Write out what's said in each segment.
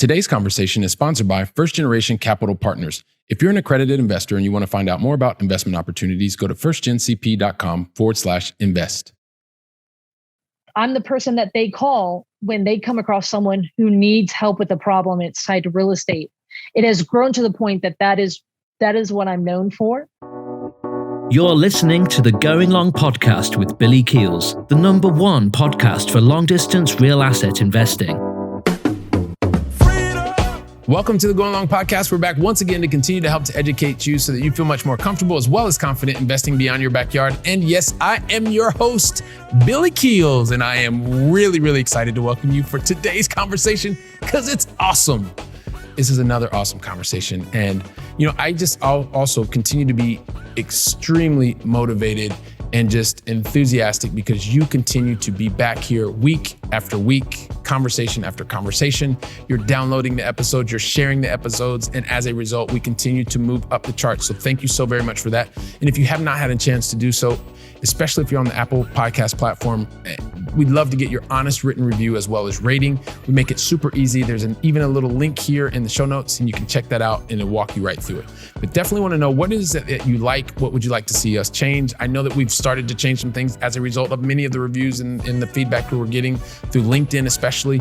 Today's conversation is sponsored by First Generation Capital Partners. If you're an accredited investor and you want to find out more about investment opportunities, go to firstgencp.com/invest. I'm the person that they call when they come across someone who needs help with a problem. It's tied to real estate. It has grown to the point that is what I'm known for. You're listening to the Going Long podcast with Billy Keels, the #1 podcast for long-distance real asset investing. Welcome to the Going Long podcast. We're back once again to continue to help to educate you so that you feel much more comfortable as well as confident investing beyond your backyard. And yes, I am your host, Billy Keels, and I am really, really excited to welcome you for today's conversation because it's awesome. This is another awesome conversation. And, I'll also continue to be extremely motivated and just enthusiastic because you continue to be back here week after week, conversation after conversation. You're downloading the episodes, you're sharing the episodes, and as a result, we continue to move up the charts. So thank you so very much for that. And if you have not had a chance to do so, especially if you're on the Apple Podcast platform, we'd love to get your honest written review as well as rating. We make it super easy. There's even a little link here in the show notes, and you can check that out and it'll walk you right through it. But definitely want to know, what is it that you like? What would you like to see us change? I know that we've started to change some things as a result of many of the reviews and the feedback that we're getting through LinkedIn especially,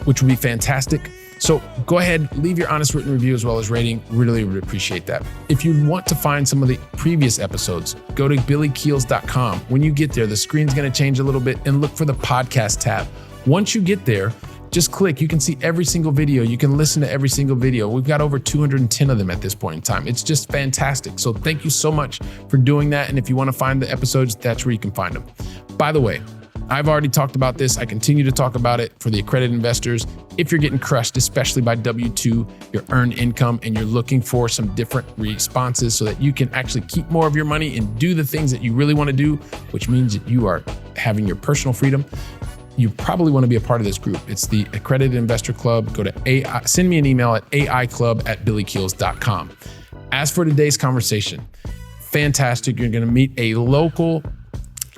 which would be fantastic. So go ahead, leave your honest written review as well as rating. Really, really appreciate that. If you want to find some of the previous episodes, go to billykeels.com. When you get there, the screen's gonna change a little bit and look for the podcast tab. Once you get there, just click. You can see every single video. You can listen to every single video. We've got over 210 of them at this point in time. It's just fantastic. So thank you so much for doing that. And if you want to find the episodes, that's where you can find them. By the way, I've already talked about this. I continue to talk about it for the accredited investors. If you're getting crushed, especially by W-2, your earned income, and you're looking for some different responses so that you can actually keep more of your money and do the things that you really want to do, which means that you are having your personal freedom, you probably want to be a part of this group. It's the Accredited Investor Club. Go to AI, send me an email at aiclub@billykeels.com. As for today's conversation, fantastic. You're going to meet a local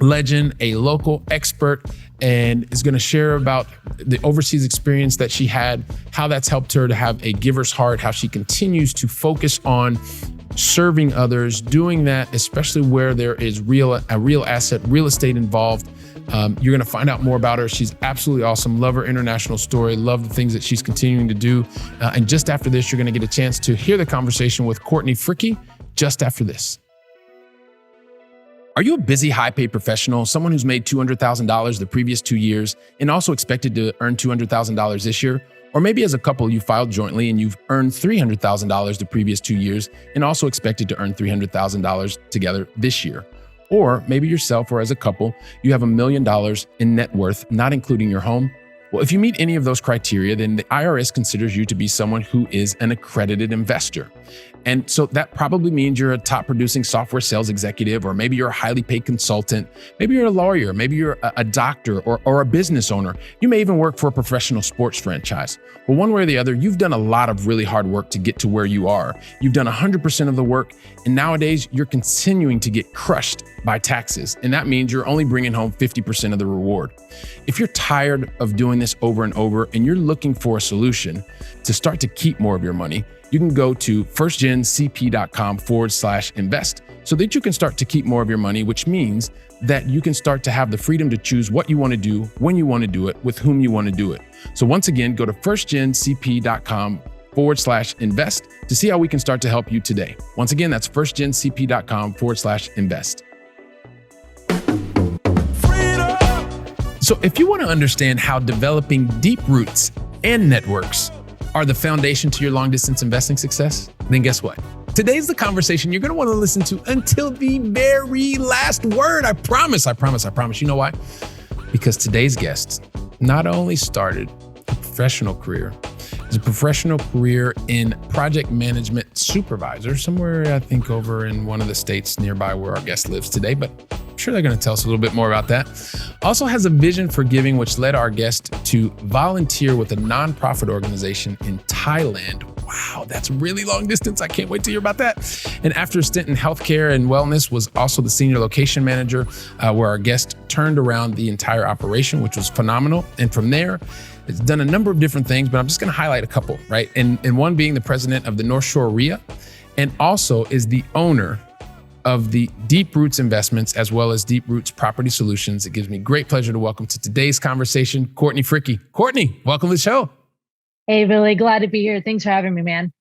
legend, a local expert, and is going to share about the overseas experience that she had, how that's helped her to have a giver's heart, how she continues to focus on serving others, doing that, especially where there is a real asset, real estate involved. You're going to find out more about her. She's absolutely awesome. Love her international story. Love the things that she's continuing to do. And just after this, you're going to get a chance to hear the conversation with Courtney Fricke just after this. Are you a busy, high-paid professional, someone who's made $200,000 the previous 2 years and also expected to earn $200,000 this year? Or maybe as a couple, you filed jointly and you've earned $300,000 the previous 2 years and also expected to earn $300,000 together this year. Or maybe yourself or as a couple, you have $1 million in net worth, not including your home. Well, if you meet any of those criteria, then the IRS considers you to be someone who is an accredited investor. And so that probably means you're a top producing software sales executive, or maybe you're a highly paid consultant. Maybe you're a lawyer, maybe you're a doctor or a business owner. You may even work for a professional sports franchise. Well, one way or the other, you've done a lot of really hard work to get to where you are. You've done 100% of the work, and nowadays you're continuing to get crushed by taxes. And that means you're only bringing home 50% of the reward. If you're tired of doing this over and over and you're looking for a solution to start to keep more of your money, you can go to firstgencp.com/invest so that you can start to keep more of your money, which means that you can start to have the freedom to choose what you want to do, when you want to do it, with whom you want to do it. So once again, go to firstgencp.com/invest to see how we can start to help you today. Once again, that's firstgencp.com/invest. So if you want to understand how developing deep roots and networks are the foundation to your long-distance investing success, then guess what? Today's the conversation you're going to want to listen to until the very last word. I promise. You know why? Because today's guest not only started a professional career, it's a professional career in project management supervisor, somewhere I think over in one of the states nearby where our guest lives today, but I'm sure they're going to tell us a little bit more about that. Also has a vision for giving, which led our guest to volunteer with a nonprofit organization in Thailand. Wow, that's really long distance. I can't wait to hear about that. And after a stint in healthcare and wellness, was also the senior location manager, where our guest turned around the entire operation, which was phenomenal. And from there, It's done a number of different things, but I'm just going to highlight a couple, right? And one being the president of the North Shore R.E.I, and also is the owner of the Deep Roots Investments as well as Deep Roots Property Solutions. It gives me great pleasure to welcome to today's conversation, Courtney Fricke. Courtney, welcome to the show. Hey, Billy, glad to be here. Thanks for having me, man.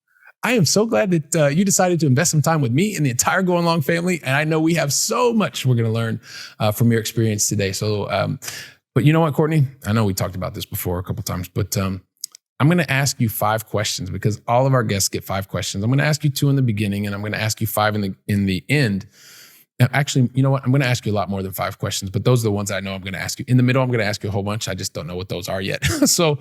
I am so glad that you decided to invest some time with me and the entire Going Long family. And I know we have so much we're going to learn from your experience today. So, but you know what, Courtney? I know we talked about this before a couple of times, but I'm going to ask you 5 questions because all of our guests get 5 questions. I'm going to ask you 2 in the beginning, and I'm going to ask you 5 in the end. Now, actually, you know what? I'm going to ask you a lot more than 5 questions, but those are the ones I know I'm going to ask you. In the middle, I'm going to ask you a whole bunch. I just don't know what those are yet. So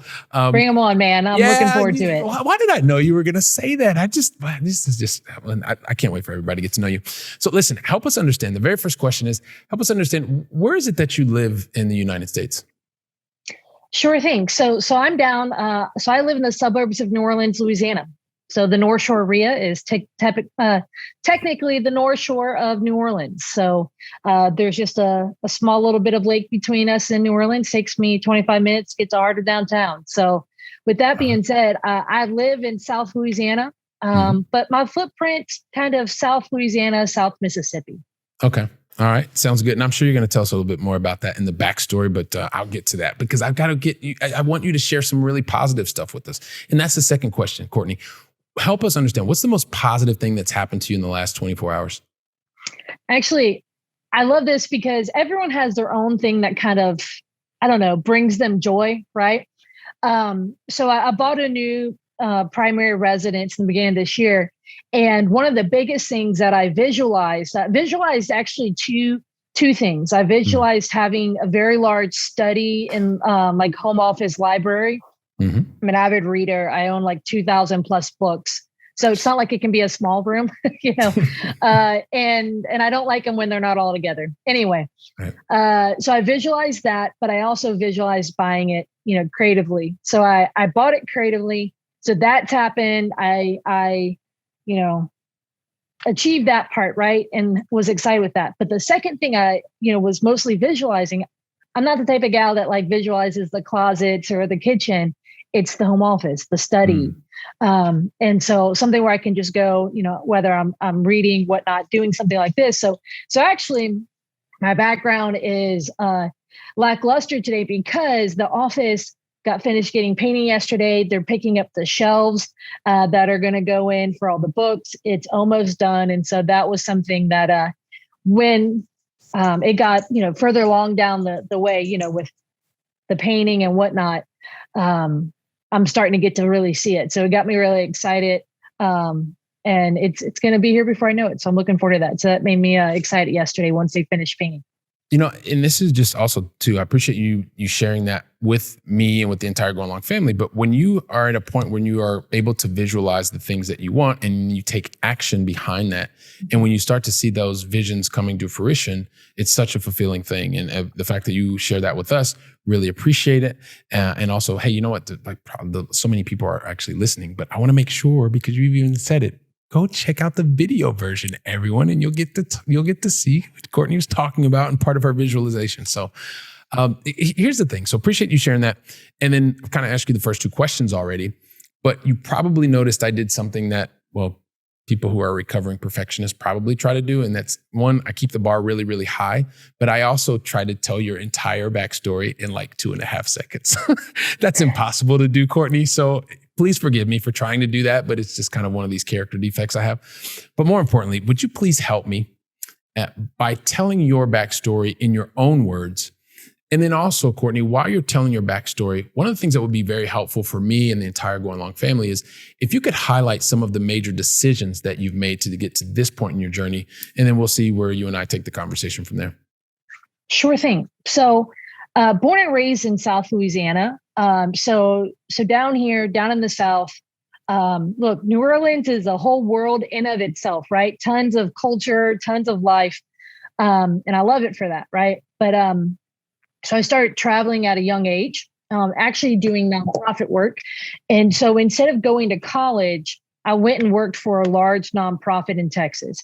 bring them on, man. I'm looking forward to it. Why did I know you were going to say that? I can't wait for everybody to get to know you. So listen, help us understand. The very first question is, help us understand, where is it that you live in the United States? Sure thing. So I'm down. So I live in the suburbs of New Orleans, Louisiana. So the North Shore R.E.I is technically the North Shore of New Orleans. So there's just a small little bit of lake between us and New Orleans. Takes me 25 minutes, get to heart of downtown. So with that being said, I live in South Louisiana, but my footprint's kind of South Louisiana, South Mississippi. Okay. All right. Sounds good. And I'm sure you're going to tell us a little bit more about that in the backstory, but I'll get to that because I've got to get you. I want you to share some really positive stuff with us. And that's the second question, Courtney. Help us understand, what's the most positive thing that's happened to you in the last 24 hours? Actually, I love this because everyone has their own thing that kind of, I don't know, brings them joy, right? So I bought a new primary residence in the beginning of this year. And one of the biggest things that I visualized actually two things. I visualized having a very large study in like home office library. I'm an avid reader. I own like 2,000 plus books. So it's not like it can be a small room, you know, and I don't like them when they're not all together. Anyway, so I visualized that, but I also visualized buying it, you know, creatively. So I bought it creatively. So that's happened. I you know, achieved that part, right? And was excited with that. But the second thing I, you know, was mostly visualizing. I'm not the type of gal that like visualizes the closets or the kitchen. It's the home office, the study. And so something where I can just go, you know, whether I'm reading, whatnot, doing something like this. So actually my background is lackluster today because the office got finished getting painting yesterday. They're picking up the shelves that are going to go in for all the books. It's almost done. And so that was something that when it got, you know, further along down the way, you know, with the painting and whatnot, I'm starting to get to really see it. So it got me really excited. And it's going to be here before I know it. So I'm looking forward to that. So that made me excited yesterday once they finished painting. You know, and this is just also too, I appreciate you sharing that with me and with the entire Going Long family. But when you are at a point when you are able to visualize the things that you want and you take action behind that, and when you start to see those visions coming to fruition, it's such a fulfilling thing. And the fact that you share that with us, really appreciate it. And also, hey, you know what? So many people are actually listening, but I want to make sure, because you've even said it, go check out the video version, everyone, and you'll get to see what Courtney was talking about and part of her visualization. So here's the thing. So appreciate you sharing that. And then kind of ask you the first 2 questions already, but you probably noticed I did something that, well, people who are recovering perfectionists probably try to do. And that's one, I keep the bar really, really high, but I also try to tell your entire backstory in like 2.5 seconds. That's impossible to do, Courtney. So please forgive me for trying to do that, but it's just kind of one of these character defects I have. But more importantly, would you please help me by telling your backstory in your own words? And then also, Courtney, while you're telling your backstory, one of the things that would be very helpful for me and the entire Going Long family is if you could highlight some of the major decisions that you've made to get to this point in your journey, and then we'll see where you and I take the conversation from there. Sure thing. So born and raised in South Louisiana. So down here, down in the South, look, New Orleans is a whole world in of itself, right? Tons of culture, tons of life. And I love it for that, right? But so I started traveling at a young age, actually doing nonprofit work. And so instead of going to college, I went and worked for a large nonprofit in Texas.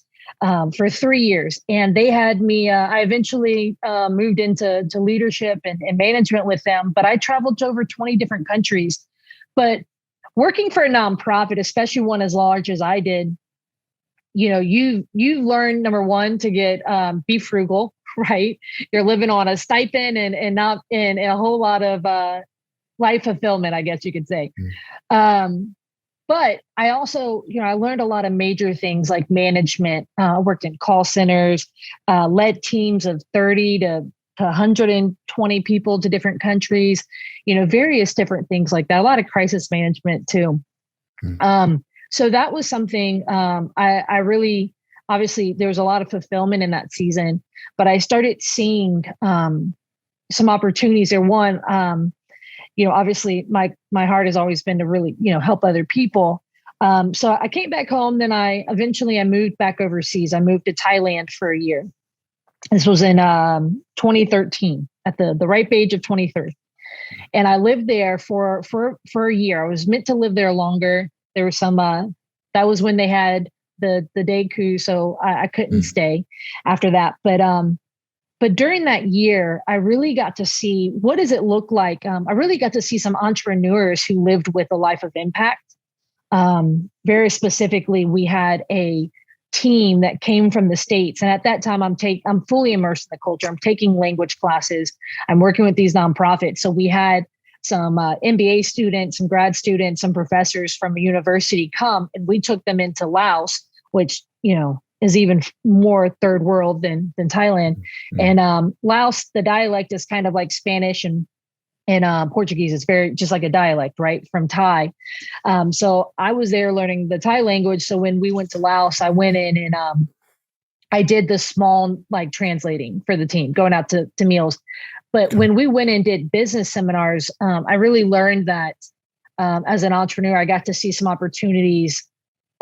for 3 years. And they had me, I eventually moved into leadership and management with them, but I traveled to over 20 different countries. But working for a nonprofit, especially one as large as I did, you learn, number one, to get be frugal, right? You're living on a stipend and not in a whole lot of life fulfillment, I guess you could say. But I also, I learned a lot of major things like management. Worked in call centers, led teams of 30 to 120 people to different countries, various different things like that. A lot of crisis management too. So that was something I really, obviously there was a lot of fulfillment in that season, but I started seeing some opportunities there. One, obviously my heart has always been to really, help other people. So I came back home, then I moved back overseas. I moved to Thailand for a year. This was in 2013 at the ripe age of 23. And I lived there for a year. I was meant to live there longer. There was some, that was when they had the day coup. So I couldn't stay after that. But during that year, I really got to see, what does it look like? I really got to see some entrepreneurs who lived with a life of impact. Very specifically, we had a team that came from the States. And at that time, I'm fully immersed in the culture. I'm taking language classes. I'm working with these nonprofits. So we had some MBA students, some grad students, some professors from a university come, and we took them into Laos, which, is even more third world than Thailand. And Laos, the dialect is kind of like Spanish and Portuguese. It's very just like a dialect, right, from Thai. So I was there learning the Thai language. So when we went to Laos, I went in and I did the small translating for the team, going out to meals. But when we went and did business seminars, I really learned that as an entrepreneur, I got to see some opportunities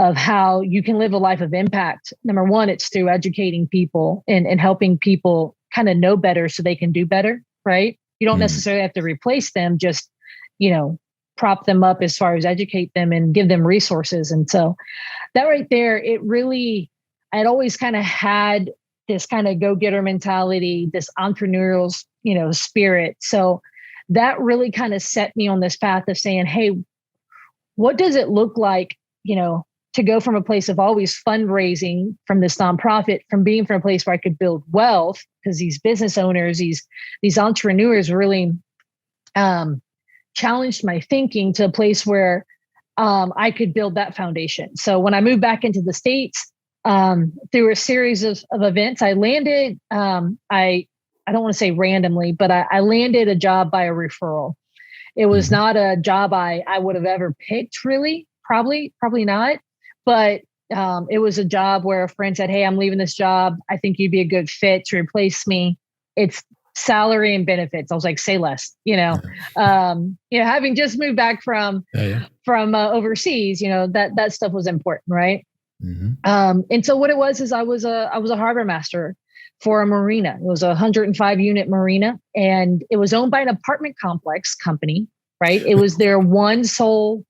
of how you can live a life of impact. Number one, it's through educating people and helping people kind of know better so they can do better, right? You don't necessarily have to replace them, just, prop them up as far as educate them and give them resources. And so that right there, I'd always kind of had this kind of go-getter mentality, this entrepreneurial, spirit. So that really kind of set me on this path of saying, hey, what does it look like, to go from a place of always fundraising from this nonprofit, from being from a place where I could build wealth, because these business owners, these entrepreneurs really challenged my thinking to a place where I could build that foundation. So when I moved back into the States, through a series of events, I landed, I don't want to say randomly, but I landed a job by a referral. It was not a job I would have ever picked, really, probably not. But it was a job where a friend said, hey, I'm leaving this job. I think you'd be a good fit to replace me. It's salary and benefits. I was like, say less, having just moved back from overseas, that stuff was important. Right. And so what it was is I was a harbor master for a marina. It was a 105 unit marina, and it was owned by an apartment complex company. Right. It was their one sole.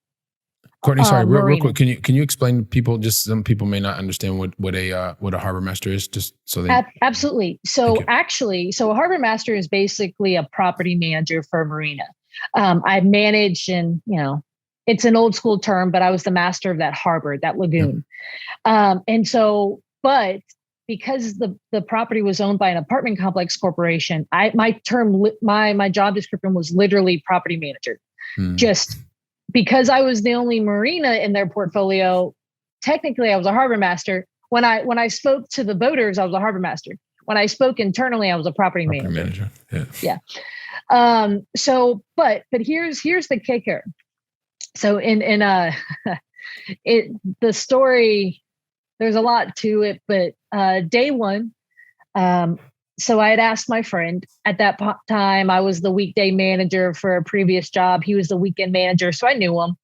Courtney, sorry, real quick. Can you explain to people? Just some people may not understand what a harbor master is. Just so they absolutely. So a harbor master is basically a property manager for a marina. I managed, and it's an old school term, but I was the master of that harbor, that lagoon. And so, but because the property was owned by an apartment complex corporation, my job description was literally property manager. Just because I was the only marina in their portfolio, technically I was a harbor master. When I spoke to the boaters, I was a harbor master. When I spoke internally, I was a property manager. Yeah. So, but here's the kicker. So the story, there's a lot to it, but day one, so I had asked my friend at that time, I was the weekday manager for a previous job. He was the weekend manager. So I knew him.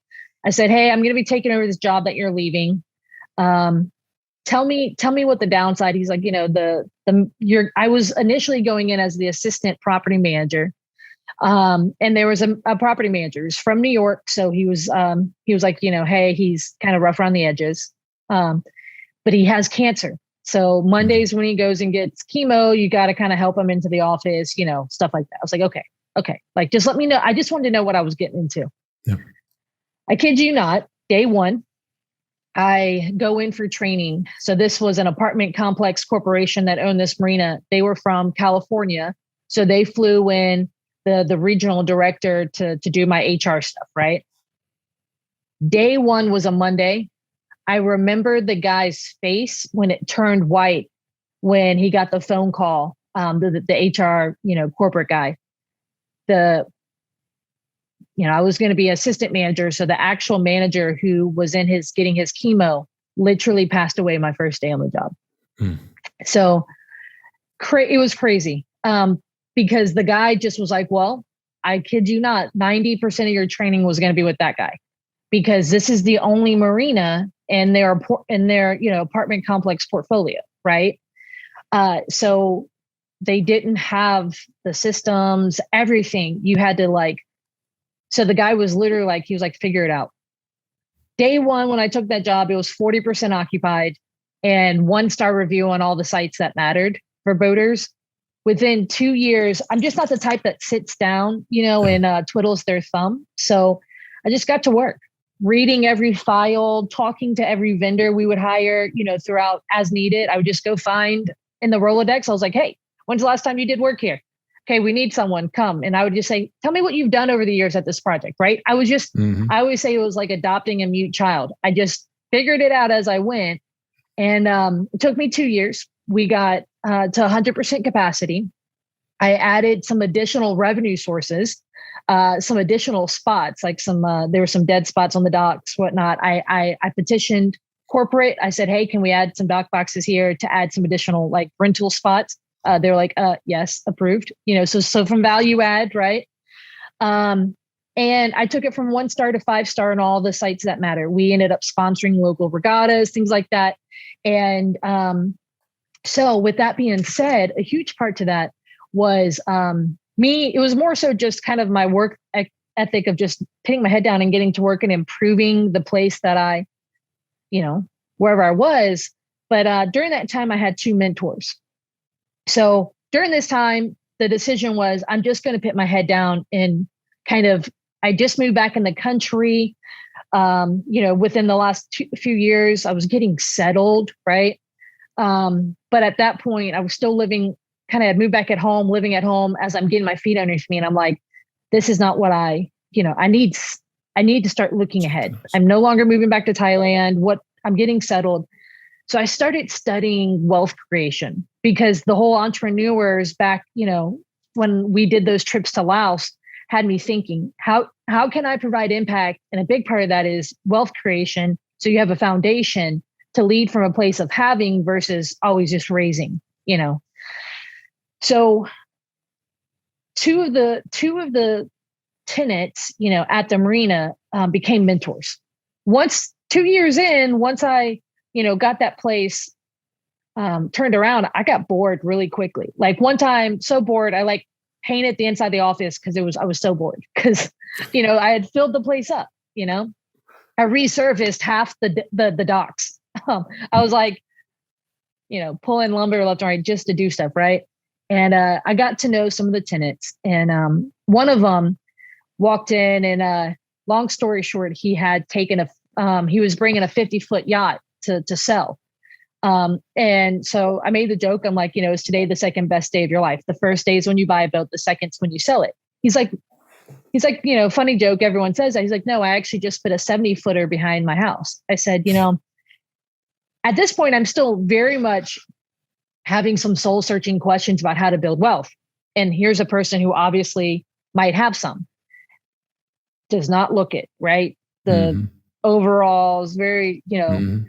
I said, hey, I'm going to be taking over this job that you're leaving. Tell me what the downside. He's like, I was initially going in as the assistant property manager. And there was a property manager who's from New York. So he was like, hey, he's kind of rough around the edges. But he has cancer. So Mondays when he goes and gets chemo, you got to kind of help him into the office, stuff like that. I was like, okay. Like, just let me know. I just wanted to know what I was getting into. Yeah. I kid you not, day one, I go in for training. So this was an apartment complex corporation that owned this marina. They were from California. So they flew in the regional director to do my HR stuff, right? Day one was a Monday. I remember the guy's face when it turned white when he got the phone call, the HR, corporate guy. I was going to be assistant manager. So the actual manager who was getting his chemo literally passed away my first day on the job. So it was crazy. Because the guy just was like, well, I kid you not, 90% of your training was going to be with that guy, because this is the only marina in their apartment complex portfolio. Right. So they didn't have the systems, everything. You had to so the guy was literally he was like, figure it out. Day one, when I took that job, it was 40% occupied and 1-star review on all the sites that mattered for boaters. Within 2 years, I'm just not the type that sits down, and twiddles their thumb. So I just got to work, reading every file, talking to every vendor we would hire, throughout as needed. I would just go find in the Rolodex. I was like, hey, when's the last time you did work here? Okay, we need someone, come. And I would just say, tell me what you've done over the years at this project, right? I I always say it was like adopting a mute child. I just figured it out as I went. And it took me 2 years. We got to 100% capacity. I added some additional revenue sources, some additional spots, like there were some dead spots on the docks, whatnot. I petitioned corporate. I said, hey, can we add some dock boxes here to add some additional rental spots? They're like, yes, approved. So from value add, right? And I took it from 1-star to 5-star on all the sites that matter. We ended up sponsoring local regattas, things like that. And so with that being said, a huge part to that was me. It was more so just kind of my work ethic of just putting my head down and getting to work and improving the place that I, wherever I was. But during that time, I had 2 mentors. So during this time, the decision was, I'm just going to put my head down and I just moved back in the country. Within the last few years, I was getting settled, right? But at that point, I was still living, I'd moved back at home, living at home as I'm getting my feet underneath me. And I'm like, this is not what I need to start looking ahead. I'm no longer moving back to Thailand. I'm getting settled. So I started studying wealth creation, because the whole entrepreneurs back, when we did those trips to Laos, had me thinking, how can I provide impact? And a big part of that is wealth creation. So you have a foundation to lead from a place of having versus always just raising, So two of the tenants, at the marina became mentors. 2 years in, once I, got that place turned around, I got bored really quickly. Like one time, so bored, I painted the inside of the office because I was so bored because, I had filled the place up, I resurfaced half the docks. I was pulling lumber left and right just to do stuff. Right. And I got to know some of the tenants, and one of them walked in, and long story short, he had taken he was bringing a 50-foot yacht to sell. And so I made the joke. I'm like, is today the second best day of your life? The first day is when you buy a boat. The second's when you sell it. He's like, funny joke. Everyone says that. He's like, no, I actually just put a 70-footer behind my house. I said, at this point, I'm still very much having some soul searching questions about how to build wealth. And here's a person who obviously might have some, does not look it, right? The overalls, very, the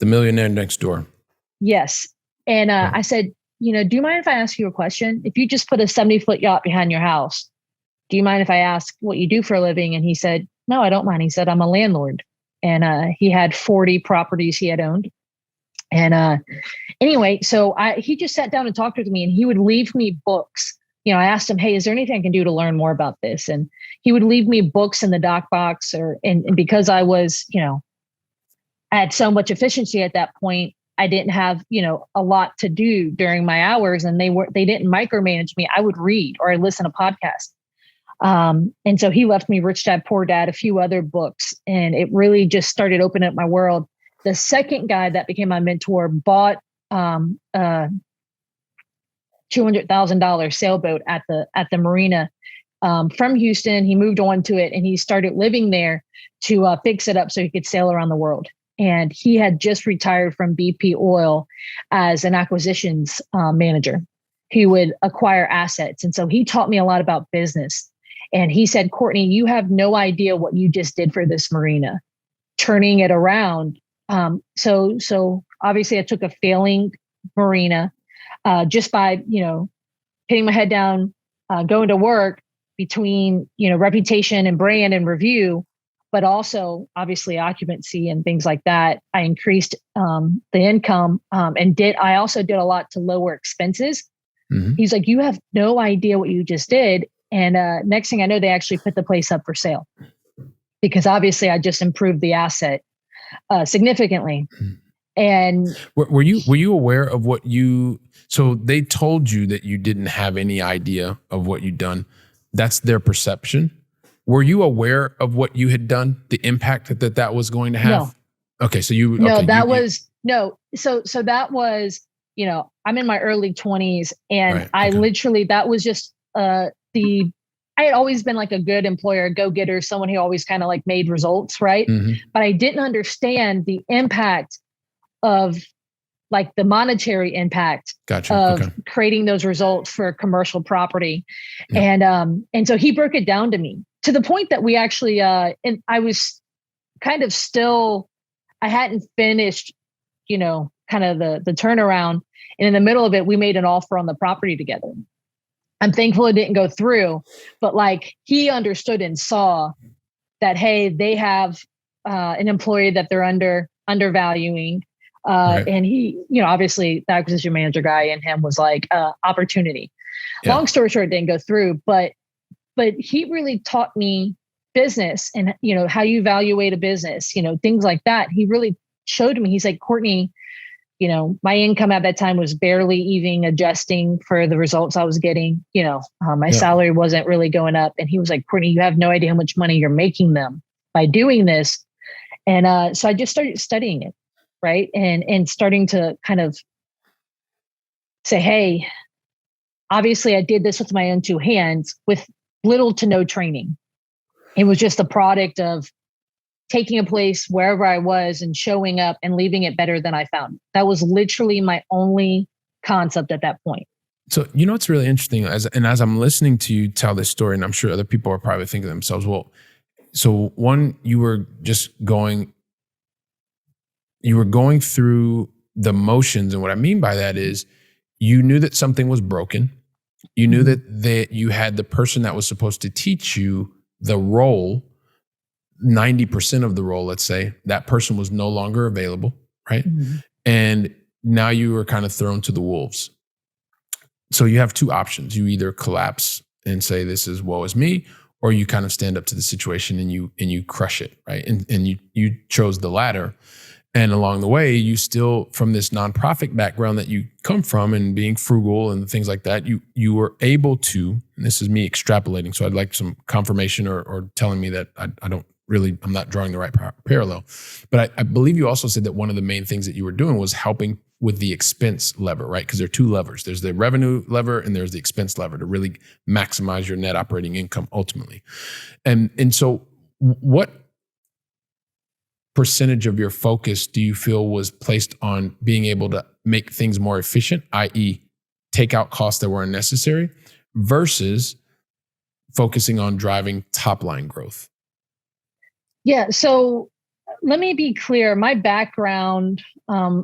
millionaire next door. Yes. And I said, do you mind if I ask you a question? If you just put a 70-foot yacht behind your house, do you mind if I ask what you do for a living? And he said, no, I don't mind. He said, I'm a landlord. And he had 40 properties he had owned. And anyway, so he just sat down and talked with me, and he would leave me books. I asked him, hey, is there anything I can do to learn more about this? And he would leave me books in the dock box, and because I was, I had so much efficiency at that point, I didn't have, a lot to do during my hours, and they didn't micromanage me. I would read or I'd listen to podcasts. And so he left me Rich Dad, Poor Dad, a few other books, and it really just started opening up my world. The second guy that became my mentor bought $200,000 sailboat at the marina from Houston. He moved on to it and he started living there to fix it up so he could sail around the world. And he had just retired from BP Oil as an acquisitions manager. He would acquire assets. And so he taught me a lot about business. And he said, Courtney, you have no idea what you just did for this marina, turning it around. So obviously I took a failing marina just by, hitting my head down, going to work between, reputation and brand and review, but also obviously occupancy and things like that. I increased the income and I also did a lot to lower expenses. Mm-hmm. He's like, you have no idea what you just did. And next thing I know, they actually put the place up for sale because obviously I just improved the asset significantly. And were you aware of what so they told you that you didn't have any idea of what you'd done. That's their perception. Were you aware of what you had done, the impact that was going to have? No. Okay. So So that was, I'm in my early 20s and right, I literally, that was just I had always been like a good employer, a go-getter, someone who always kind of like made results, right? Mm-hmm. But I didn't understand the impact of like the monetary impact of creating those results for commercial property. Yeah. And so he broke it down to me to the point that we actually, and I was kind of still, I hadn't finished, kind of the turnaround. And in the middle of it, we made an offer on the property together. I'm thankful it didn't go through, but like he understood and saw that, hey, they have an employee that they're undervaluing. Right. And he, obviously the acquisition manager guy in him was like opportunity. Yeah. Long story short, it didn't go through, but he really taught me business and, how you evaluate a business, things like that. He really showed me, he's like, Courtney, my income at that time was barely even adjusting for the results I was getting. My salary wasn't really going up. And he was like, Courtney, you have no idea how much money you're making them by doing this. And so I just started studying it, right? And starting to kind of say, hey, obviously I did this with my own two hands with little to no training. It was just a product of taking a place wherever I was and showing up and leaving it better than I found. That was literally my only concept at that point. So, what's really interesting as I'm listening to you tell this story, and I'm sure other people are probably thinking to themselves, well, so one, you were going through the motions. And what I mean by that is you knew that something was broken. You knew that you had the person that was supposed to teach you the role, 90% of the role, let's say, that person was no longer available, right? Mm-hmm. And now you were kind of thrown to the wolves. So you have two options. You either collapse and say, this is woe is me, or you kind of stand up to the situation and you crush it, right? And you chose the latter. And along the way, you still, from this nonprofit background that you come from and being frugal and things like that, you were able to, and this is me extrapolating, so I'd like some confirmation or telling me that I don't really, I'm not drawing the right parallel. But I believe you also said that one of the main things that you were doing was helping with the expense lever, right? Because there are two levers. There's the revenue lever and there's the expense lever to really maximize your net operating income ultimately. And so what percentage of your focus do you feel was placed on being able to make things more efficient, i.e. take out costs that were unnecessary, versus focusing on driving top line growth? Yeah. So let me be clear. My background,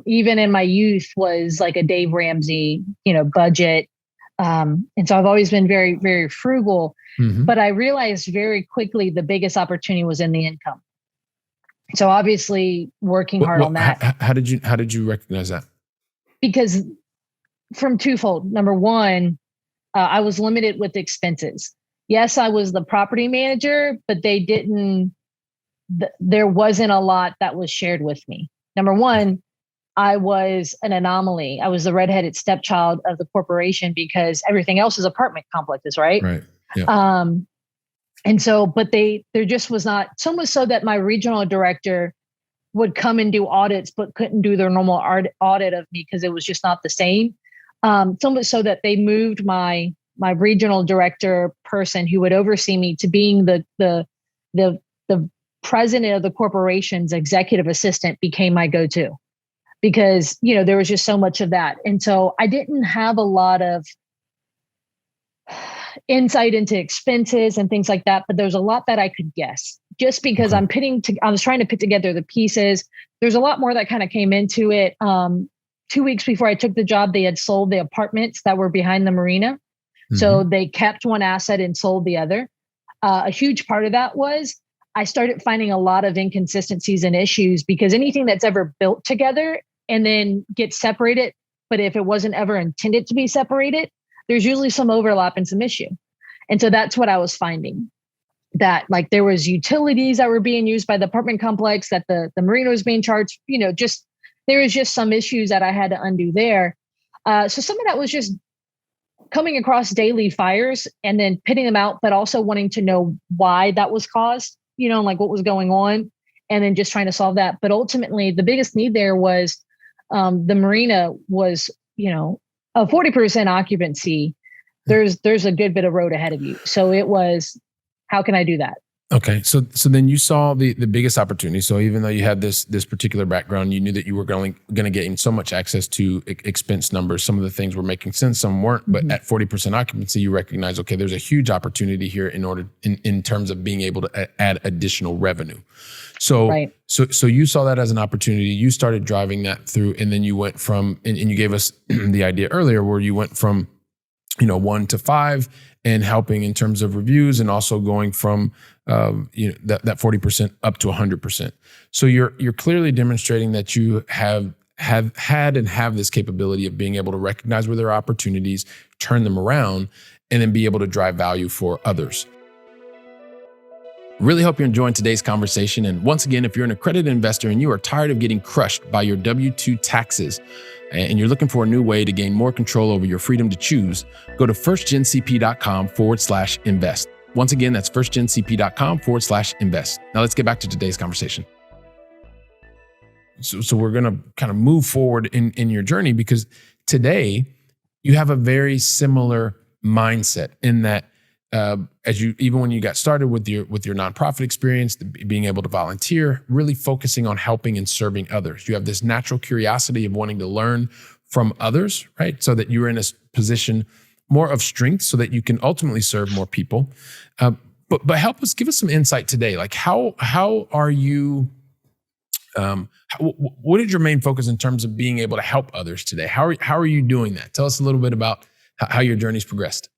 even in my youth, was like a Dave Ramsey, budget. And so I've always been very, very frugal, but I realized very quickly the biggest opportunity was in the income. So obviously working hard on that. How did you recognize that? Because from twofold. Number one, I was limited with expenses. Yes, I was the property manager, but there wasn't a lot that was shared with me. Number one, I was an anomaly. I was the redheaded stepchild of the corporation because everything else is apartment complexes, right? Right. Yeah. And so, but there just was not, so much so that my regional director would come and do audits, but couldn't do their normal audit of me because it was just not the same. So much so that they moved my regional director person who would oversee me to being the president of the corporation's executive assistant became my go-to because, there was just so much of that. And so I didn't have a lot of insight into expenses and things like that, but there's a lot that I could guess just because I was trying to put together the pieces. There's a lot more that kind of came into it. 2 weeks before I took the job, they had sold the apartments that were behind the marina. Mm-hmm. So they kept one asset and sold the other. A huge part of that was I started finding a lot of inconsistencies and issues because anything that's ever built together and then gets separated, but if it wasn't ever intended to be separated, there's usually some overlap and some issue. And so that's what I was finding, that like there was utilities that were being used by the apartment complex, that the marina was being charged, just there was just some issues that I had to undo there. So some of that was just coming across daily fires and then pitting them out, but also wanting to know why that was caused, like what was going on, and then just trying to solve that. But ultimately, the biggest need there was the marina was, a 40% occupancy. There's a good bit of road ahead of you. So it was, how can I do that? Okay. So then you saw the biggest opportunity. So even though you had this particular background, you knew that you were going to get so much access to expense numbers. Some of the things were making sense, some weren't. But at 40% occupancy, you recognize, okay, there's a huge opportunity here in terms of being able to add additional revenue. So, right. So you saw that as an opportunity. You started driving that through, and then you went from, and you gave us the idea earlier where you went from, 1 to 5 and helping in terms of reviews, and also going from that 40% up to 100%. So you're clearly demonstrating that you have had and have this capability of being able to recognize where there are opportunities, turn them around, and then be able to drive value for others. Really hope you're enjoying today's conversation. And once again, if you're an accredited investor and you are tired of getting crushed by your W-2 taxes and you're looking for a new way to gain more control over your freedom to choose, go to firstgencp.com/invest. Once again, that's firstgencp.com/invest. Now let's get back to today's conversation. So we're going to kind of move forward in your journey, because today you have a very similar mindset in that even when you got started with your nonprofit experience, being able to volunteer, really focusing on helping and serving others. You have this natural curiosity of wanting to learn from others, right? So that you're in a position more of strength so that you can ultimately serve more people. But give us some insight today. Like how are you, what is your main focus in terms of being able to help others today? How are you doing that? Tell us a little bit about how your journey's progressed.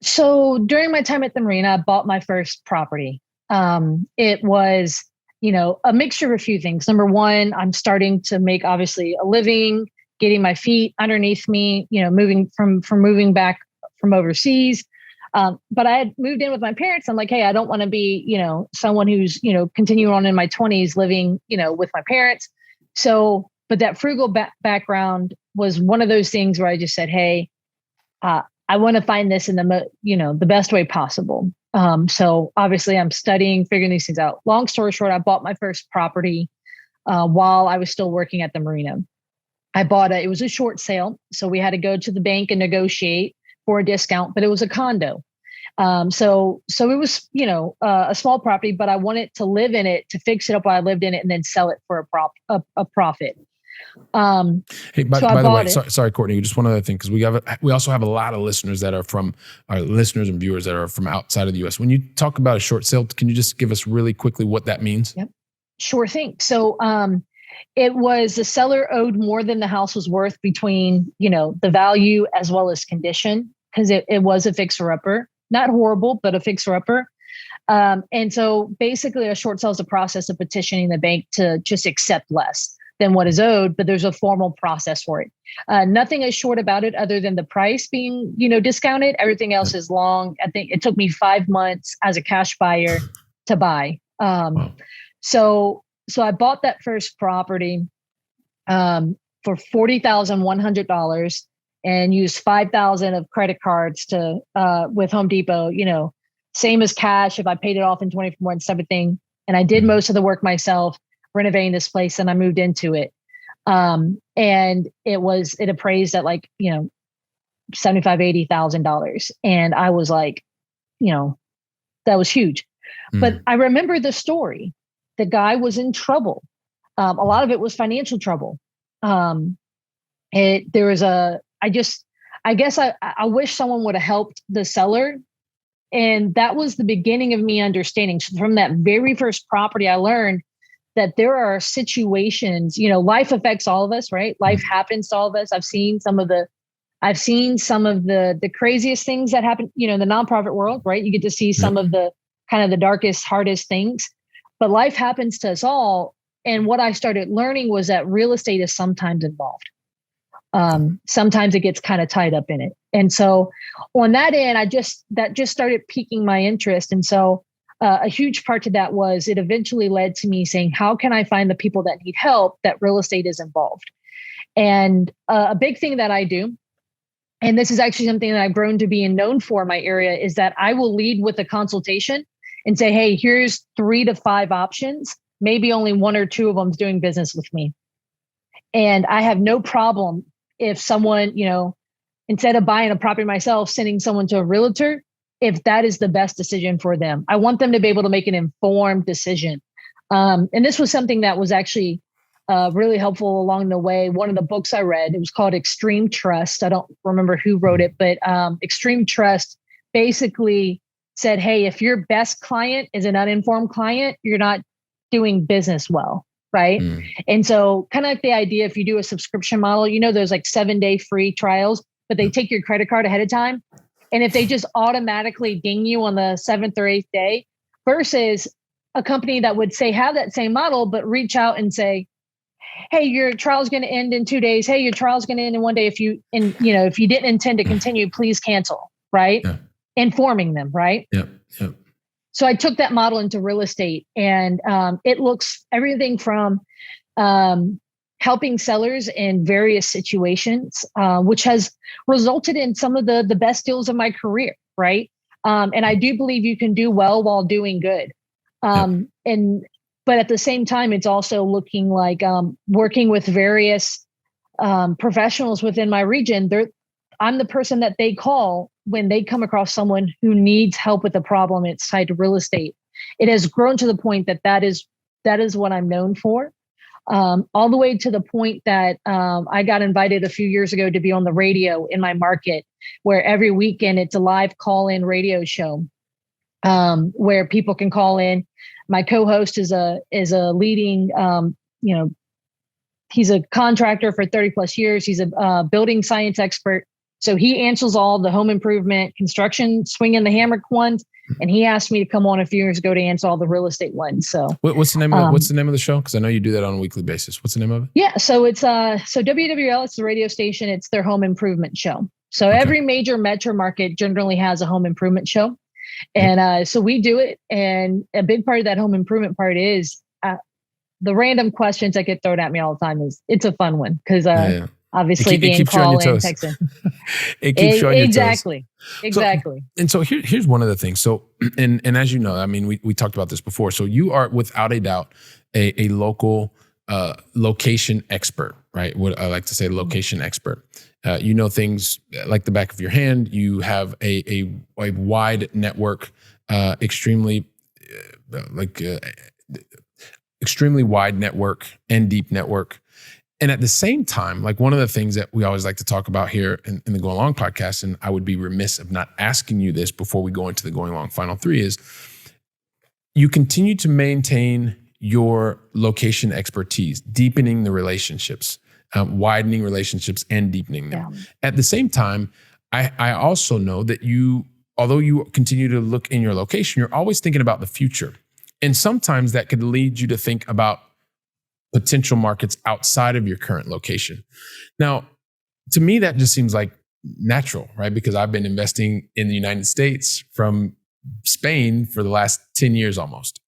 So during my time at the marina, I bought my first property. It was, a mixture of a few things. Number one, I'm starting to make obviously a living, getting my feet underneath me, moving moving back from overseas. But I had moved in with my parents. I'm like, hey, I don't want to be, someone who's, continuing on in my 20s living, with my parents. So, but that frugal background was one of those things where I just said, hey, I want to find this in the best way possible. So obviously I'm studying, figuring these things out. Long story short, I bought my first property while I was still working at the marina. It was a short sale. So we had to go to the bank and negotiate for a discount, but it was a condo. So it was, a small property, but I wanted to live in it, to fix it up while I lived in it, and then sell it for a profit. Hey, by the way, sorry, Courtney, just one other thing, because we also have a lot of listeners that are from our listeners and viewers that are from outside of the U.S. When you talk about a short sale, can you just give us really quickly what that means? Yep, sure thing. So it was the seller owed more than the house was worth between the value as well as condition, because it was a fixer-upper, not horrible, but a fixer-upper. And so basically a short sale is a process of petitioning the bank to just accept less than what is owed, but there's a formal process for it. Nothing is short about it other than the price being, discounted. Everything else is long. I think it took me 5 months as a cash buyer to buy. Wow. So I bought that first property. for $40,100 and used $5,000 of credit cards to with Home Depot, same as cash if I paid it off in 24 months, everything. And I did most of the work myself, renovating this place, and I moved into it. And it appraised at like, $75,000-$80,000. And I was like, that was huge. But I remember the story. The guy was in trouble. A lot of it was financial trouble. I wish someone would have helped the seller. And that was the beginning of me understanding. So from that very first property, I learned that there are situations, life affects all of us, right? Life happens to all of us. I've seen some of the craziest things that happen, in the nonprofit world, right? You get to see some of the kind of the darkest, hardest things, but life happens to us all. And what I started learning was that real estate is sometimes involved. Sometimes it gets kind of tied up in it. And so on that end, that just started piquing my interest. And so a huge part to that was it eventually led to me saying, how can I find the people that need help that real estate is involved? And a big thing that I do, and this is actually something that I've grown to be known for in my area, is that I will lead with a consultation and say, hey, here's 3 to 5 options. Maybe only 1 or 2 of them is doing business with me. And I have no problem if someone, instead of buying a property myself, sending someone to a realtor, if that is the best decision for them. I want them to be able to make an informed decision. And this was something that was actually really helpful along the way. One of the books I read, it was called Extreme Trust. I don't remember who wrote it, but Extreme Trust basically said, hey, if your best client is an uninformed client, you're not doing business well, right? And so kind of like the idea, if you do a subscription model, there's like 7-day free trials, but they take your credit card ahead of time. And if they just automatically ding you on the 7th or 8th day versus a company that would say, have that same model, but reach out and say, hey, your trial's going to end in 2 days. Hey, your trial's going to end in 1 day. If you didn't intend to continue, please cancel, right? Yeah. Informing them, right? Yep. So I took that model into real estate, and it looks everything from helping sellers in various situations, which has resulted in some of the best deals of my career, right? And I do believe you can do well while doing good. But at the same time, it's also looking like working with various professionals within my region. I'm the person that they call when they come across someone who needs help with a problem. It's tied to real estate. It has grown to the point that is what I'm known for. All the way to the point that I got invited a few years ago to be on the radio in my market, where every weekend it's a live call-in radio show where people can call in. My co-host is a leading, he's a contractor for 30 plus years. He's a building science expert. So he answers all the home improvement, construction, swinging the hammer ones. And he asked me to come on a few years ago to answer all the real estate ones. So what's the name of the show? Because I know you do that on a weekly basis. What's the name of it? Yeah. So it's WWL, it's the radio station. It's their home improvement show. So every major metro market generally has a home improvement show. And so we do it. And a big part of that home improvement part is the random questions that get thrown at me all the time. It's a fun one because obviously being call in, texting. It keeps showing your toes. Exactly. So here's one of the things. So, and as you know, I mean, we talked about this before. So you are without a doubt a local location expert, right? What I like to say, location expert. You know things like the back of your hand. You have a wide network, extremely wide network and deep network. And at the same time, like one of the things that we always like to talk about here in the Going Long podcast, and I would be remiss of not asking you this before we go into the Going Long Final 3, is you continue to maintain your location expertise, deepening the relationships, widening relationships and deepening them. Yeah. At the same time, I also know that although you continue to look in your location, you're always thinking about the future. And sometimes that could lead you to think about potential markets outside of your current location. Now, to me, that just seems like natural, right? Because I've been investing in the United States from Spain for the last 10 years almost.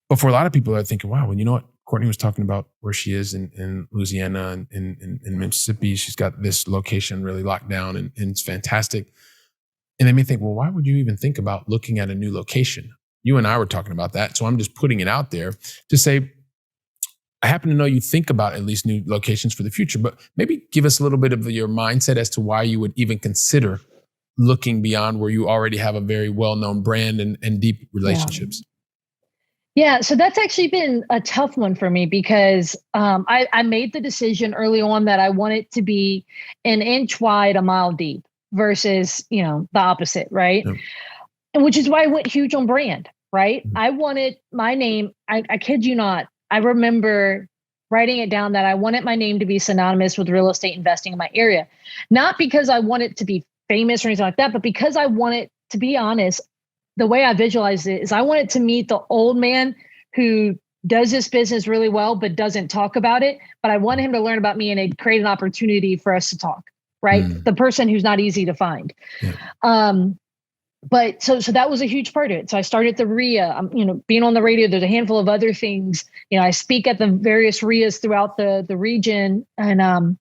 But for a lot of people, they're thinking, wow, well, you know what? Courtney was talking about where she is in Louisiana and in Mississippi. She's got this location really locked down and it's fantastic. And they may think, well, why would you even think about looking at a new location? You and I were talking about that. So I'm just putting it out there to say, I happen to know you think about at least new locations for the future, but maybe give us a little bit of your mindset as to why you would even consider looking beyond where you already have a very well-known brand and deep relationships. Yeah, so that's actually been a tough one for me because I made the decision early on that I want it to be an inch wide, a mile deep versus, the opposite, right? Yeah. And which is why I went huge on brand, right? Mm-hmm. I wanted my name, I kid you not, I remember writing it down that I wanted my name to be synonymous with real estate investing in my area. Not because I want it to be famous or anything like that, but because I want it, to be honest, the way I visualize it is I want it to meet the old man who does this business really well, but doesn't talk about it. But I want him to learn about me and create an opportunity for us to talk, right? The person who's not easy to find. Yeah. But so that was a huge part of it. So I started the R.E.I, being on the radio, there's a handful of other things. I speak at the various R.E.I.s throughout the region. And,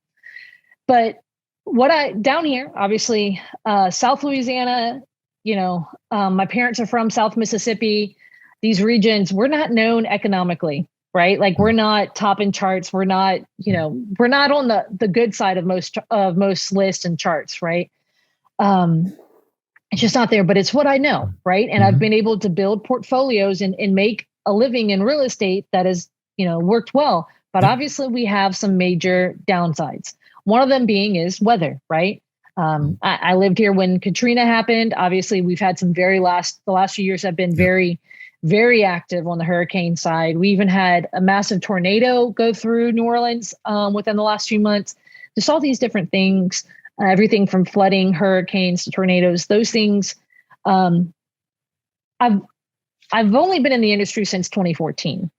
but down here, obviously, South Louisiana, my parents are from South Mississippi. These regions, we're not known economically, right? Like we're not topping charts. We're not, we're not on the good side of most lists and charts, right? It's just not there, but it's what I know, right? And I've been able to build portfolios and make a living in real estate that has, worked well. But obviously we have some major downsides. One of them being is weather, right? I lived here when Katrina happened. Obviously, we've had the last few years have been very, very active on the hurricane side. We even had a massive tornado go through New Orleans within the last few months. Just all these different things, everything from flooding, hurricanes to tornadoes. Those things. I've only been in the industry since 2014.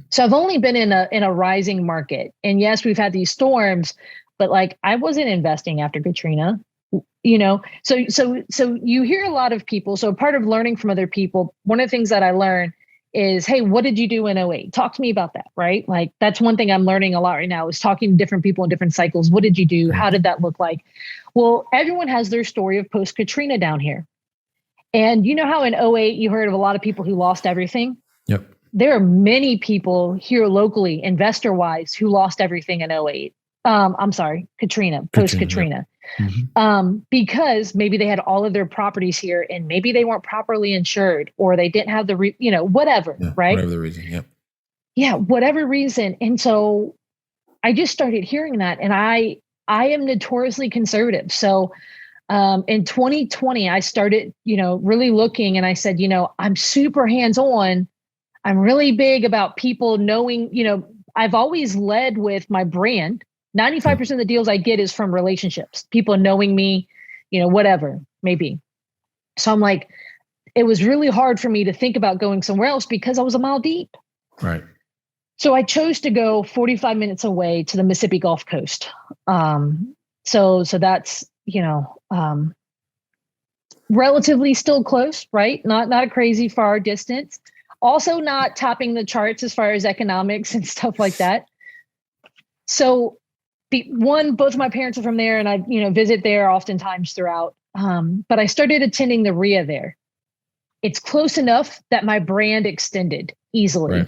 So I've only been in a rising market. And yes, we've had these storms. But I wasn't investing after Katrina, so you hear a lot of people. So part of learning from other people, one of the things that I learned is, hey, what did you do in 2008? Talk to me about that, right? That's one thing I'm learning a lot right now is talking to different people in different cycles. What did you do? How did that look like? Well, everyone has their story of post-Katrina down here. And you know how in 2008, you heard of a lot of people who lost everything? Yep. There are many people here locally, investor-wise, who lost everything in 2008. I'm sorry, Katrina, post-Katrina. Yeah. Because maybe they had all of their properties here and maybe they weren't properly insured or they didn't have the, whatever, right? Whatever the reason, yep. Yeah, whatever reason. And so I just started hearing that and I am notoriously conservative. So in 2020, I started, really looking and I said, I'm super hands-on. I'm really big about people knowing, I've always led with my brand. 95% of the deals I get is from relationships, people knowing me, whatever, maybe. So I'm like, it was really hard for me to think about going somewhere else because I was a mile deep. Right. So I chose to go 45 minutes away to the Mississippi Gulf Coast. So that's, relatively still close, right? Not a crazy far distance. Also not topping the charts as far as economics and stuff like that. So both of my parents are from there and I, visit there oftentimes throughout. But I started attending the R.E.I. there. It's close enough that my brand extended easily. Right.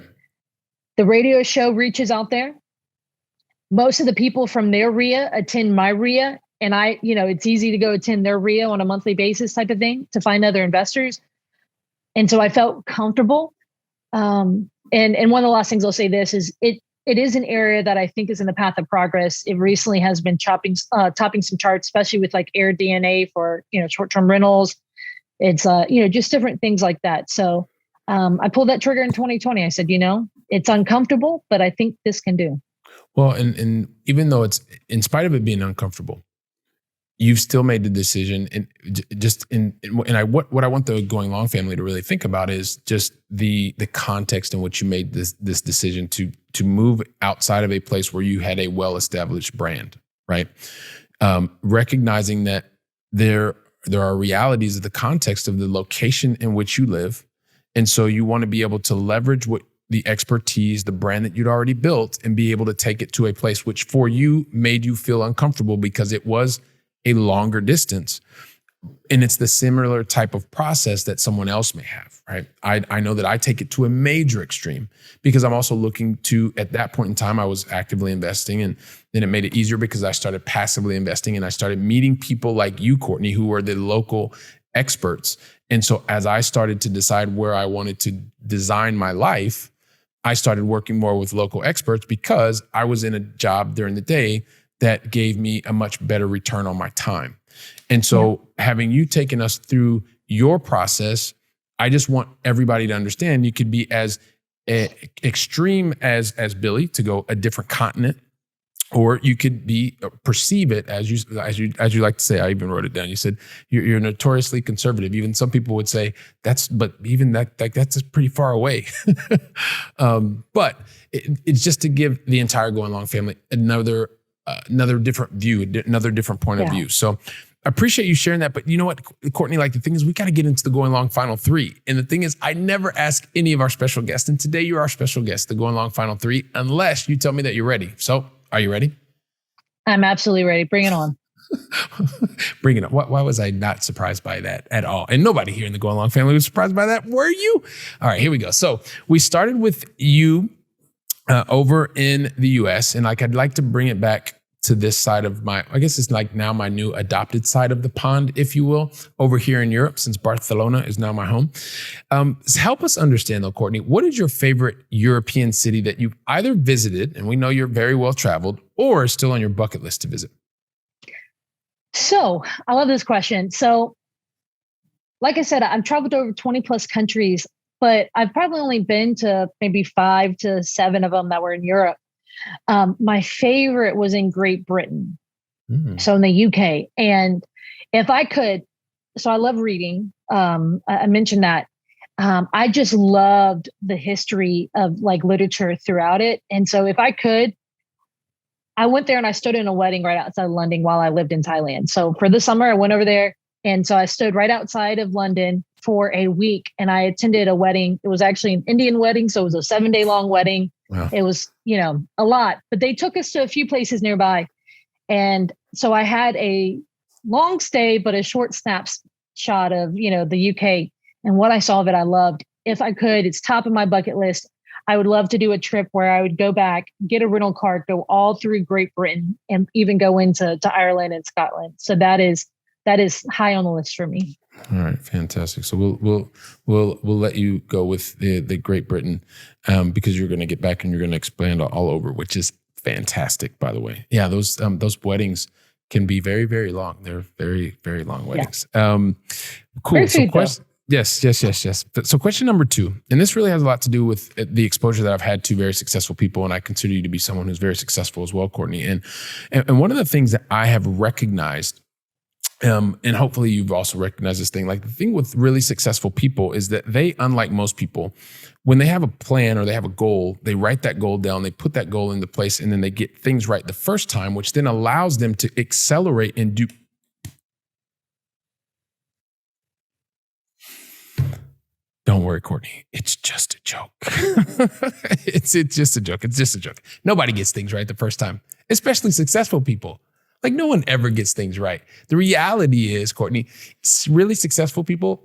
The radio show reaches out there. Most of the people from their R.E.I. attend my R.E.I. And it's easy to go attend their R.E.I. on a monthly basis type of thing to find other investors. And so I felt comfortable. And one of the last things I'll say this is it is an area that I think is in the path of progress. It recently has been topping some charts, especially with Air DNA for, short-term rentals. It's, just different things like that. So I pulled that trigger in 2020. I said, it's uncomfortable, but I think this can do. Well, and even though it's, in spite of it being uncomfortable, you've still made the decision, and what I want the Going Long family to really think about is just the context in which you made this decision to move outside of a place where you had a well-established brand, right? Recognizing that there are realities of the context of the location in which you live, and so you want to be able to leverage the expertise, the brand that you'd already built, and be able to take it to a place which for you made you feel uncomfortable because it was a longer distance. And it's the similar type of process that someone else may have, right? I know that I take it to a major extreme because I'm also looking to, at that point in time, I was actively investing, and then it made it easier because I started passively investing and I started meeting people like you, Courtney, who were the local experts. And so as I started to decide where I wanted to design my life, I started working more with local experts because I was in a job during the day that gave me a much better return on my time. And so having you taken us through your process, I just want everybody to understand you could be as extreme as Billy to go a different continent, or you could be perceive it as you like to say. I even wrote it down. You said you're notoriously conservative. Even some people would say that's pretty far away. But it's just to give the entire Going Long family another different view, another different point of view. So I appreciate you sharing that. But you know what, Courtney, like the thing is, we got to get into the Going Long Final Three. And the thing is, I never ask any of our special guests. And today you're our special guest, the Going Long Final Three, unless you tell me that you're ready. So are you ready? I'm absolutely ready. Bring it on. Bring it on. Why was I not surprised by that at all? And nobody here in the Going Long family was surprised by that. Were you? All right, here we go. So we started with you over in the US. And like, I'd like to bring it back to this side of I guess it's like now my new adopted side of the pond, if you will, over here in Europe, since Barcelona is now my home. Help us understand though, Courtney, what is your favorite European city that you've either visited, and we know you're very well traveled, or is still on your bucket list to visit? So I love this question. So like I said, I've traveled to over 20 plus countries, but I've probably only been to maybe 5 to 7 of them that were in Europe. My favorite was in Great Britain. So in the UK. And if I could, so I love reading. I mentioned that. I just loved the history of like literature throughout it. And so if I could, I went there and I stood in a wedding right outside of London while I lived in Thailand. So for the summer, I went over there. And so I stood right outside of London for a week and I attended a wedding. It was actually an Indian wedding. So it was a 7-day long wedding. Wow. It was, a lot, but they took us to a few places nearby. And so I had a long stay, but a short snapshot of, the UK, and what I saw of it, I loved. If I could, it's top of my bucket list. I would love to do a trip where I would go back, get a rental car, go all through Great Britain, and even go into Ireland and Scotland. So that is high on the list for me. All right, fantastic. So we'll let you go with the Great Britain because you're going to get back and you're going to expand all over, which is fantastic, by the way. Yeah, those weddings can be very, very long. They're very, very long weddings. Yeah. Cool. So yes. So question number 2, and this really has a lot to do with the exposure that I've had to very successful people, and I consider you to be someone who's very successful as well, Courtney. And one of the things that I have recognized, and hopefully you've also recognized this thing, like the thing with really successful people is that they, unlike most people, when they have a plan or they have a goal, they write that goal down, they put that goal into place, and then they get things right the first time, which then allows them to accelerate and do. Don't worry, Courtney. It's just a joke. It's just a joke. It's just a joke. Nobody gets things right the first time, especially successful people. Like no one ever gets things right. The reality is, Courtney, really successful people,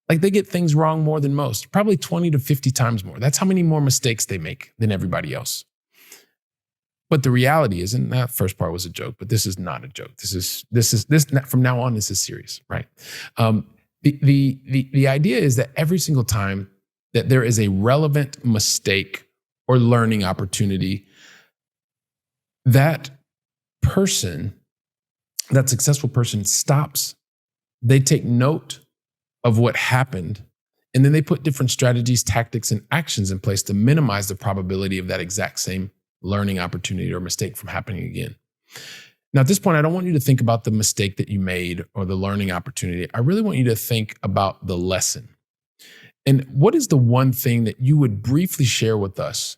like they get things wrong more than most, probably 20 to 50 times more. That's how many more mistakes they make than everybody else. But the reality is, and that first part was a joke, but this is not a joke. This from now on, this is serious, right? The idea is that every single time that there is a relevant mistake or learning opportunity, that successful person stops, they take note of what happened, and then they put different strategies, tactics, and actions in place to minimize the probability of that exact same learning opportunity or mistake from happening again. Now, at this point, I don't want you to think about the mistake that you made or the learning opportunity. I really want you to think about the lesson. And what is the one thing that you would briefly share with us,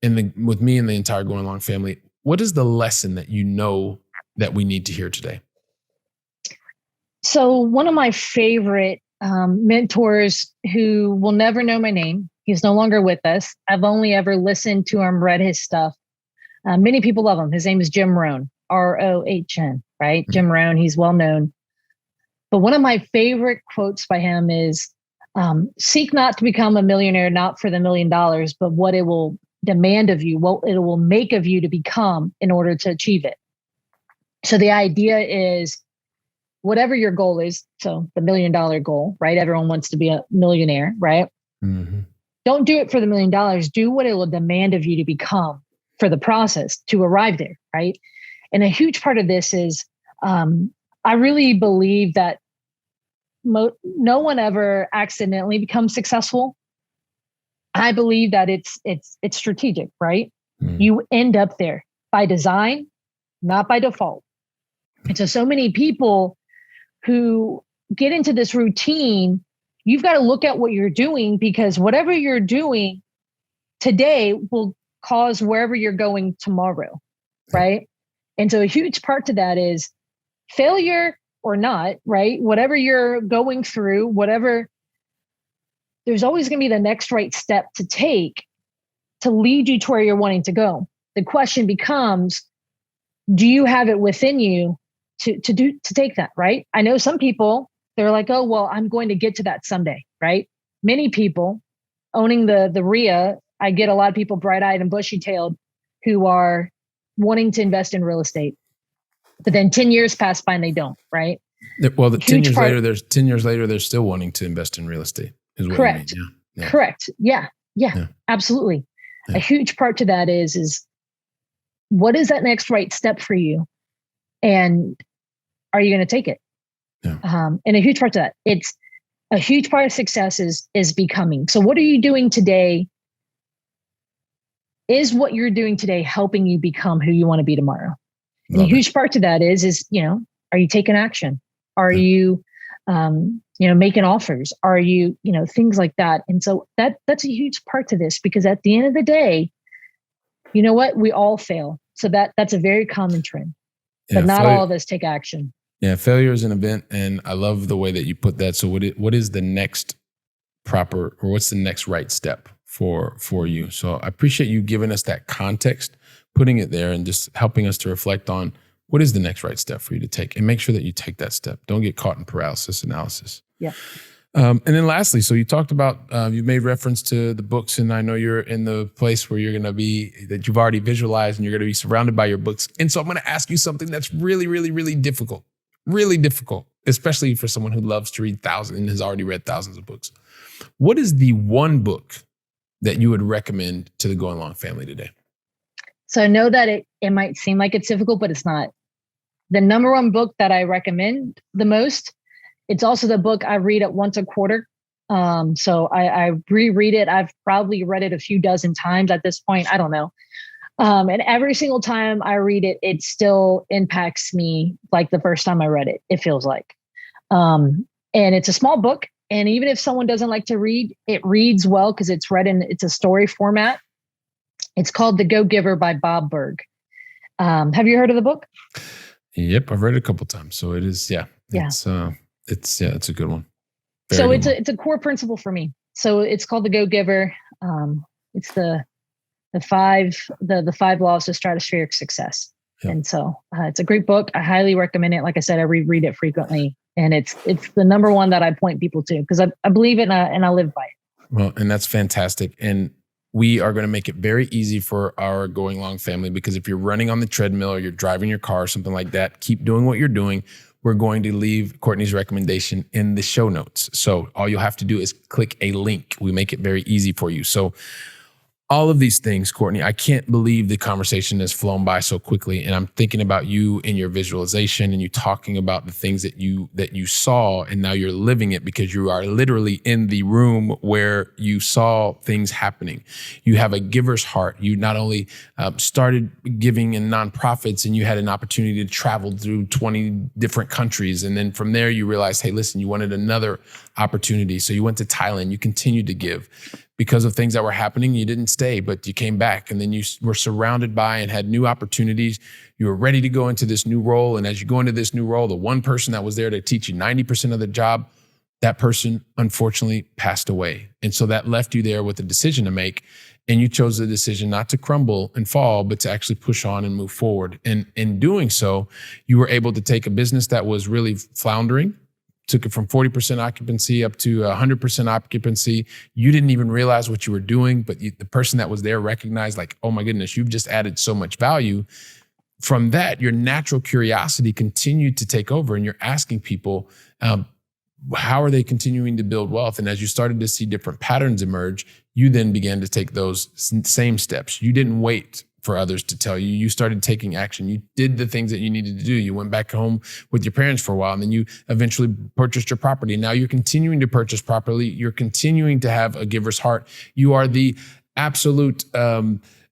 with me and the entire Going Long family? What is the lesson that you know that we need to hear today? So one of my favorite mentors, who will never know my name, He's no longer with us. I've only ever listened to him, read his stuff. Many people love him. His name is Jim Rohn, Rohn, right? Jim Rohn, he's well known. But one of my favorite quotes by him is, seek not to become a millionaire, not for the $1 million, but what it will demand of you, what it will make of you to become in order to achieve it. So the idea is whatever your goal is, so the $1 million goal, right? Everyone wants to be a millionaire, right? Mm-hmm. Don't do it for the $1 million. Do what it will demand of you to become for the process to arrive there, right? And a huge part of this is, I really believe that no one ever accidentally becomes successful. I believe that it's strategic, right? Mm. You end up there by design, not by default. And so many people who get into this routine, you've got to look at what you're doing, because whatever you're doing today will cause wherever you're going tomorrow, right? And so a huge part to that is failure or not, right? Whatever you're going through, there's always going to be the next right step to take to lead you to where you're wanting to go. The question becomes, do you have it within you to take that, right? I know some people, they're like, oh, well, I'm going to get to that someday, right? Many people owning the R.E.I, I get a lot of people bright-eyed and bushy-tailed who are wanting to invest in real estate. But then 10 years pass by and they don't, right? Well, 10 years later, they're still wanting to invest in real estate. Is what correct. You mean. Yeah. Correct. Yeah, absolutely. Yeah. A huge part to that is what is that next right step for you? And are you going to take it? Yeah. And a huge part to that, it's a huge part of success is becoming. So what are you doing today? Is what you're doing today helping you become who you want to be tomorrow? And a huge part to that is, are you taking action? Are you, making offers? Are you, things like that? And so that's a huge part to this, because at the end of the day, you know what? We all fail. So that's a very common trend, but not all of us take action. Yeah. Failure is an event. And I love the way that you put that. So what is the next what's the next right step for you? So I appreciate you giving us that context, putting it there, and just helping us to reflect on what is the next right step for you to take, and make sure that you take that step. Don't get caught in paralysis analysis. Yeah. And then lastly, so you talked about, you made reference to the books, and I know you're in the place where you're going to be, that you've already visualized, and you're going to be surrounded by your books. And so I'm going to ask you something that's really, really, really difficult, especially for someone who loves to read thousands and has already read thousands of books. What is the one book that you would recommend to the Going Long family today? So I know that it might seem like it's difficult, but it's not. The number one book that I recommend the most, it's also the book I read at once a quarter. So I reread it. I've probably read it a few dozen times at this point. I don't know. And every single time I read it, it still impacts me like the first time I read it, it feels like. And it's a small book. And even if someone doesn't like to read, it reads well because it's a story format. It's called The Go-Giver by Bob Burg. Have you heard of the book? Yep, I've read it a couple of times. So it is, it's a good one. It's a core principle for me. So it's called The Go-Giver. It's the five laws of stratospheric success. Yep. And so it's a great book. I highly recommend it. Like I said, I reread it frequently, and it's the number one that I point people to because I believe it and I live by it. Well, and that's fantastic. And we are going to make it very easy for our Going Long family, because if you're running on the treadmill or you're driving your car or something like that, keep doing what you're doing. We're going to leave Courtney's recommendation in the show notes. So all you'll have to do is click a link. We make it very easy for you. So all of these things, Courtney, I can't believe the conversation has flown by so quickly. And I'm thinking about you in your visualization and you talking about the things that you saw, and now you're living it because you are literally in the room where you saw things happening. You have a giver's heart. You not only started giving in nonprofits, and you had an opportunity to travel through 20 different countries. And then from there, you realized, hey, listen, you wanted another opportunity. So you went to Thailand, you continued to give. Because of things that were happening, you didn't stay, but you came back, and then you were surrounded by and had new opportunities. You were ready to go into this new role. And as you go into this new role, the one person that was there to teach you 90% of the job, that person unfortunately passed away. And so that left you there with a decision to make. And you chose the decision not to crumble and fall, but to actually push on and move forward. And in doing so, you were able to take a business that was really floundering, took it from 40% occupancy up to 100% occupancy. You didn't even realize what you were doing, but the person that was there recognized, like, oh my goodness, you've just added so much value. From that, your natural curiosity continued to take over, and you're asking people, how are they continuing to build wealth? And as you started to see different patterns emerge, you then began to take those same steps. You didn't wait for others to tell you. You started taking action. You did the things that you needed to do. You went back home with your parents for a while, and then you eventually purchased your property. Now you're continuing to purchase properly. You're continuing to have a giver's heart. You are the absolute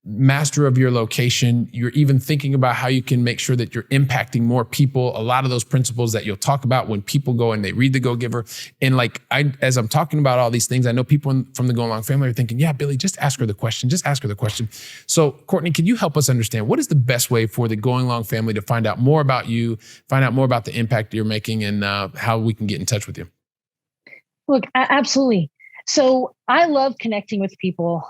master of your location. You're even thinking about how you can make sure that you're impacting more people. A lot of those principles that you'll talk about when people go and they read The Go Giver. And as I'm talking about all these things, I know people from the Go Along family are thinking, yeah, Billy, just ask her the question. Just ask her the question. So Courtney, can you help us understand what is the best way for the Going Along family to find out more about you, find out more about the impact you're making, and how we can get in touch with you? Look, absolutely. So I love connecting with people,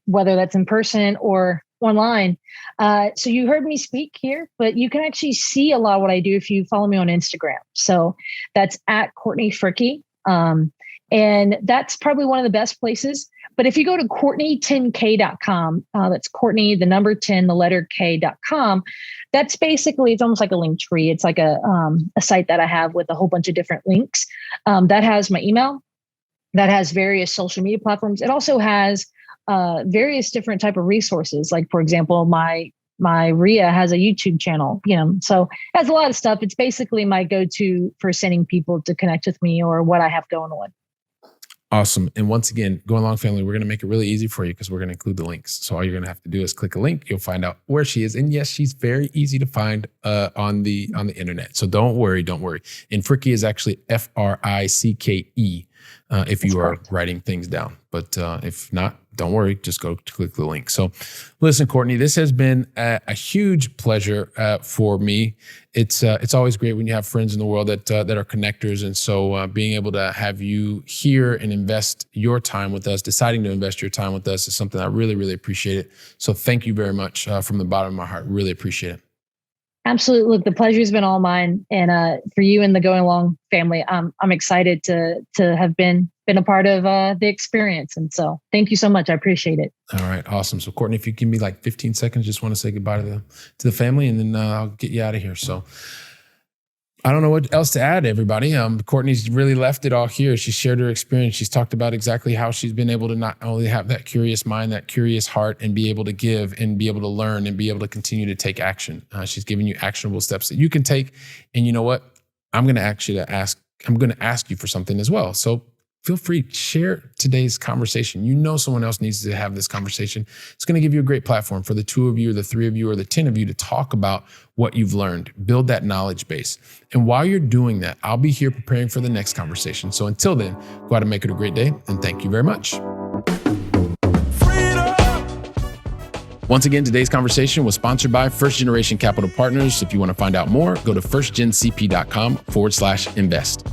whether that's in person or online. So you heard me speak here, but you can actually see a lot of what I do if you follow me on Instagram. So that's at Courtney Fricke. And that's probably one of the best places. But if you go to Courtney10k.com, that's Courtney, the number 10, the letter K.com. That's basically, it's almost like a link tree. It's like a site that I have with a whole bunch of different links. That has my email, that has various social media platforms. It also has various different type of resources. Like, for example, my R.E.I has a YouTube channel, so it has a lot of stuff. It's basically my go-to for sending people to connect with me or what I have going on. Awesome. And once again, Go Along family, we're going to make it really easy for you because we're going to include the links. So all you're going to have to do is click a link. You'll find out where she is. And yes, she's very easy to find on the internet. So don't worry. And Fricke is actually Fricke. If you are writing things down. But if not, don't worry, just go click the link. So listen, Courtney, this has been a huge pleasure for me. It's always great when you have friends in the world that are connectors. And so being able to have you here and invest your time with us, deciding to invest your time with us is something I really, really appreciate it. So thank you very much from the bottom of my heart. Really appreciate it. Absolutely. Look, the pleasure has been all mine. And for you and the Going Along family, I'm excited to have been a part of the experience. And so thank you so much. I appreciate it. All right. Awesome. So Courtney, if you give me like 15 seconds, just want to say goodbye to the family, and then I'll get you out of here. So I don't know what else to add, everybody. Courtney's really left it all here. She shared her experience. She's talked about exactly how she's been able to not only have that curious mind, that curious heart, and be able to give and be able to learn and be able to continue to take action. She's giving you actionable steps that you can take. And you know what? I'm going to ask you for something as well. So feel free to share today's conversation. You know someone else needs to have this conversation. It's going to give you a great platform for the 2 of you or the 3 of you or the 10 of you to talk about what you've learned, build that knowledge base. And while you're doing that, I'll be here preparing for the next conversation. So until then, go out and make it a great day. And thank you very much. Once again, today's conversation was sponsored by First Generation Capital Partners. If you want to find out more, go to firstgencp.com/invest.